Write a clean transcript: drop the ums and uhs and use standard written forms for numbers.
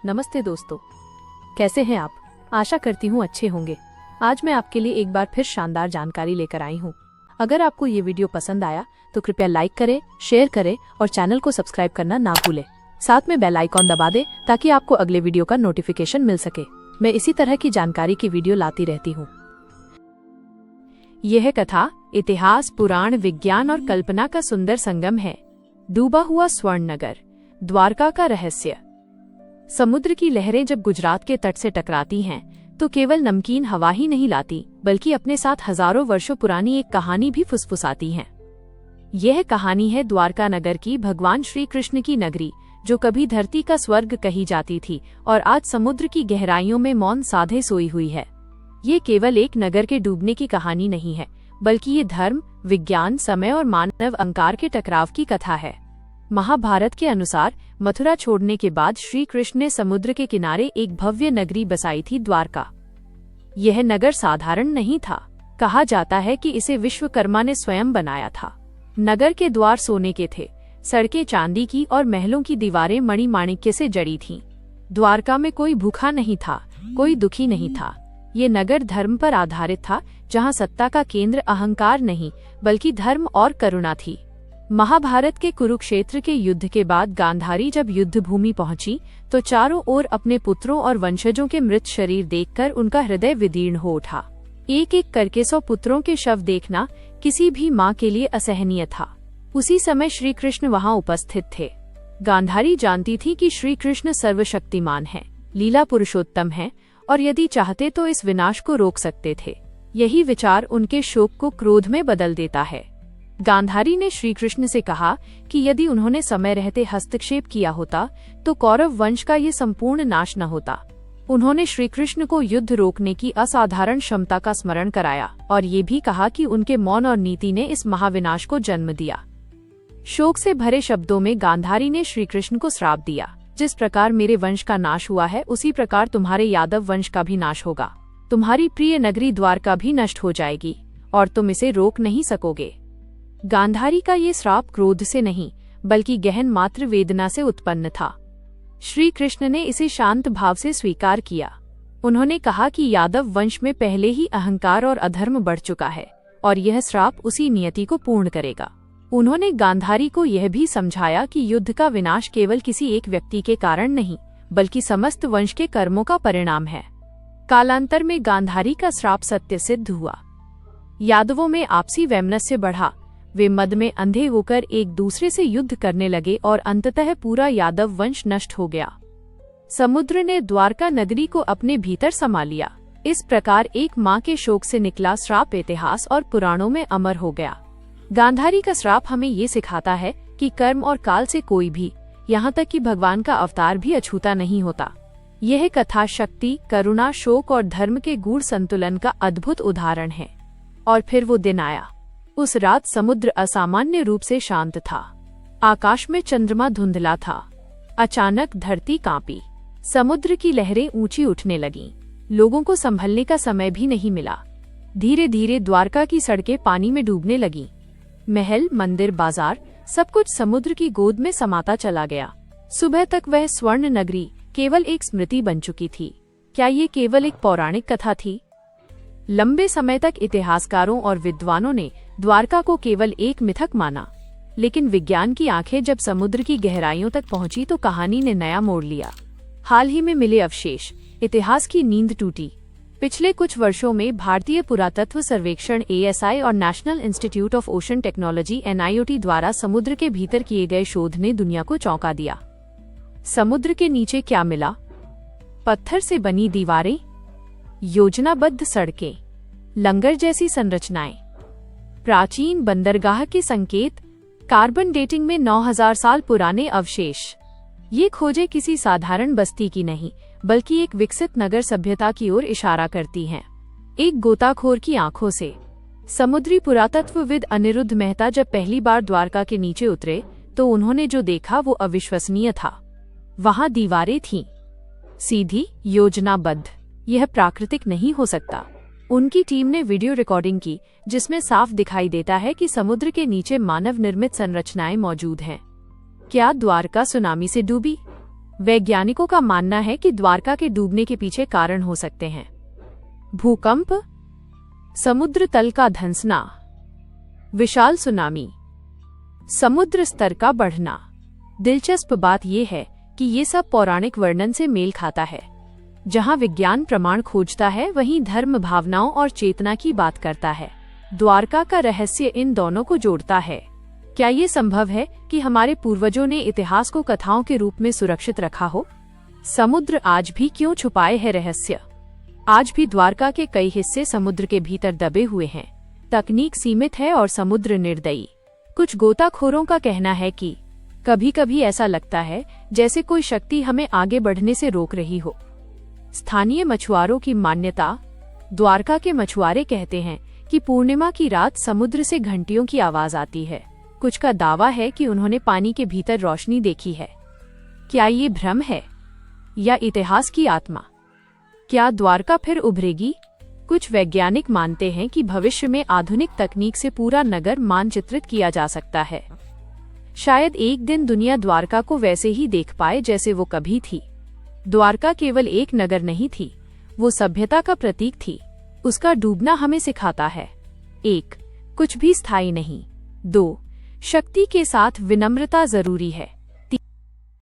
नमस्ते दोस्तों, कैसे हैं आप? आशा करती हूँ अच्छे होंगे। आज मैं आपके लिए एक बार फिर शानदार जानकारी लेकर आई हूँ। अगर आपको ये वीडियो पसंद आया तो कृपया लाइक करें, शेयर करें और चैनल को सब्सक्राइब करना ना भूलें। साथ में बेल आइकॉन दबा दें ताकि आपको अगले वीडियो का नोटिफिकेशन मिल सके। मैं इसी तरह की जानकारी की वीडियो लाती रहती हूँ। यह कथा इतिहास, पुराण, विज्ञान और कल्पना का सुंदर संगम है। डूबा हुआ स्वर्ण नगर, द्वारका का रहस्य। समुद्र की लहरें जब गुजरात के तट से टकराती हैं, तो केवल नमकीन हवा ही नहीं लाती, बल्कि अपने साथ हजारों वर्षों पुरानी एक कहानी भी फुसफुसाती हैं। यह कहानी है द्वारका नगर की, भगवान श्री कृष्ण की नगरी, जो कभी धरती का स्वर्ग कही जाती थी और आज समुद्र की गहराइयों में मौन साधे सोई हुई है। ये केवल एक नगर के डूबने की कहानी नहीं है, बल्कि ये धर्म, विज्ञान, समय और मानव अहंकार के टकराव की कथा है। महाभारत के अनुसार मथुरा छोड़ने के बाद श्री कृष्ण ने समुद्र के किनारे एक भव्य नगरी बसाई थी, द्वारका। यह नगर साधारण नहीं था। कहा जाता है कि इसे विश्वकर्मा ने स्वयं बनाया था। नगर के द्वार सोने के थे, सड़कें चांदी की और महलों की दीवारें मणिमाणिक्य से जड़ी थीं। द्वारका में कोई भूखा नहीं था, कोई दुखी नहीं था। ये नगर धर्म पर आधारित था, जहाँ सत्ता का केंद्र अहंकार नहीं बल्कि धर्म और करुणा थी। महाभारत के कुरुक्षेत्र के युद्ध के बाद गांधारी जब युद्ध भूमि पहुंची, तो चारों ओर अपने पुत्रों और वंशजों के मृत शरीर देखकर उनका हृदय विदीर्ण हो उठा। एक एक करके 100 पुत्रों के शव देखना किसी भी माँ के लिए असहनीय था। उसी समय श्री कृष्ण वहाँ उपस्थित थे। गांधारी जानती थी कि श्री कृष्ण सर्वशक्तिमान है, लीला पुरुषोत्तम है और यदि चाहते तो इस विनाश को रोक सकते थे। यही विचार उनके शोक को क्रोध में बदल देता है। गांधारी ने श्री कृष्ण से कहा कि यदि उन्होंने समय रहते हस्तक्षेप किया होता तो कौरव वंश का ये संपूर्ण नाश न होता। उन्होंने श्री कृष्ण को युद्ध रोकने की असाधारण क्षमता का स्मरण कराया और ये भी कहा कि उनके मौन और नीति ने इस महाविनाश को जन्म दिया। शोक से भरे शब्दों में गांधारी ने श्री कृष्ण को श्राप दिया, जिस प्रकार मेरे वंश का नाश हुआ है, उसी प्रकार तुम्हारे यादव वंश का भी नाश होगा। तुम्हारी प्रिय नगरी द्वारका भी नष्ट हो जाएगी और तुम इसे रोक नहीं सकोगे। गांधारी का ये श्राप क्रोध से नहीं बल्कि गहन मातृ वेदना से उत्पन्न था। श्री कृष्ण ने इसे शांत भाव से स्वीकार किया। उन्होंने कहा कि यादव वंश में पहले ही अहंकार और अधर्म बढ़ चुका है और यह श्राप उसी नियति को पूर्ण करेगा। उन्होंने गांधारी को यह भी समझाया कि युद्ध का विनाश केवल किसी एक व्यक्ति के कारण नहीं बल्कि समस्त वंश के कर्मों का परिणाम है। कालांतर में गांधारी का श्राप सत्य सिद्ध हुआ। यादवों में आपसी वैमनस्य बढ़ा। वे मद में अंधे होकर एक दूसरे से युद्ध करने लगे और अंततः पूरा यादव वंश नष्ट हो गया। समुद्र ने द्वारका नगरी को अपने भीतर समा लिया। इस प्रकार एक माँ के शोक से निकला श्राप इतिहास और पुराणों में अमर हो गया। गांधारी का श्राप हमें ये सिखाता है कि कर्म और काल से कोई भी, यहाँ तक कि भगवान का अवतार भी अछूता नहीं होता। यह कथा शक्ति, करुणा, शोक और धर्म के गूढ़ संतुलन का अद्भुत उदाहरण है। और फिर वो दिन आया। उस रात समुद्र असामान्य रूप से शांत था। आकाश में चंद्रमा धुंधला था। अचानक धरती कांपी। समुद्र की लहरें ऊंची उठने लगीं। लोगों को संभलने का समय भी नहीं मिला। धीरे धीरे द्वारका की सड़कें पानी में डूबने लगीं। महल, मंदिर, बाजार, सब कुछ समुद्र की गोद में समाता चला गया। सुबह तक वह स्वर्ण नगरी केवल एक स्मृति बन चुकी थी। क्या ये केवल एक पौराणिक कथा थी? लंबे समय तक इतिहासकारों और विद्वानों ने द्वारका को केवल एक मिथक माना, लेकिन विज्ञान की आंखें जब समुद्र की गहराइयों तक पहुंची तो कहानी ने नया मोड़ लिया। हाल ही में मिले अवशेष, इतिहास की नींद टूटी। पिछले कुछ वर्षों में भारतीय पुरातत्व सर्वेक्षण ASI और national institute of ocean technology NIOT द्वारा समुद्र के भीतर किए गए शोध ने दुनिया को चौंका दिया। समुद्र के नीचे क्या मिला? पत्थर से बनी दीवारें, योजनाबद्ध सड़कें, लंगर जैसी संरचनाएं, प्राचीन बंदरगाह के संकेत, कार्बन डेटिंग में 9000 साल पुराने अवशेष। ये खोजें किसी साधारण बस्ती की नहीं बल्कि एक विकसित नगर सभ्यता की ओर इशारा करती हैं। एक गोताखोर की आंखों से। समुद्री पुरातत्वविद अनिरुद्ध मेहता जब पहली बार द्वारका के नीचे उतरे तो उन्होंने जो देखा वो अविश्वसनीय था। वहां दीवारें थीं, सीधी, योजनाबद्ध। यह प्राकृतिक नहीं हो सकता। उनकी टीम ने वीडियो रिकॉर्डिंग की जिसमें साफ दिखाई देता है कि समुद्र के नीचे मानव निर्मित संरचनाएं मौजूद हैं। क्या द्वारका सुनामी से डूबी? वैज्ञानिकों का मानना है कि द्वारका के डूबने के पीछे कारण हो सकते हैं भूकंप, समुद्र तल का धंसना, विशाल सुनामी, समुद्र स्तर का बढ़ना। दिलचस्प बात यह है कि ये सब पौराणिक वर्णन से मेल खाता है। जहां विज्ञान प्रमाण खोजता है, वहीं धर्म भावनाओं और चेतना की बात करता है। द्वारका का रहस्य इन दोनों को जोड़ता है। क्या ये संभव है कि हमारे पूर्वजों ने इतिहास को कथाओं के रूप में सुरक्षित रखा हो? समुद्र आज भी क्यों छुपाए है रहस्य? आज भी द्वारका के कई हिस्से समुद्र के भीतर दबे हुए हैं। तकनीक सीमित है और समुद्र निर्दयी। कुछ गोताखोरों का कहना है कि कभी कभी ऐसा लगता है जैसे कोई शक्ति हमें आगे बढ़ने से रोक रही हो। स्थानीय मछुआरों की मान्यता, द्वारका के मछुआरे कहते हैं कि पूर्णिमा की रात समुद्र से घंटियों की आवाज आती है। कुछ का दावा है कि उन्होंने पानी के भीतर रोशनी देखी है। क्या ये भ्रम है या इतिहास की आत्मा? क्या द्वारका फिर उभरेगी? कुछ वैज्ञानिक मानते हैं कि भविष्य में आधुनिक तकनीक से पूरा नगर मानचित्रित किया जा सकता है। शायद एक दिन दुनिया द्वारका को वैसे ही देख पाए जैसे वो कभी थी। द्वारका केवल एक नगर नहीं थी, वो सभ्यता का प्रतीक थी। उसका डूबना हमें सिखाता है 1. कुछ भी स्थायी नहीं। 2. शक्ति के साथ विनम्रता जरूरी है।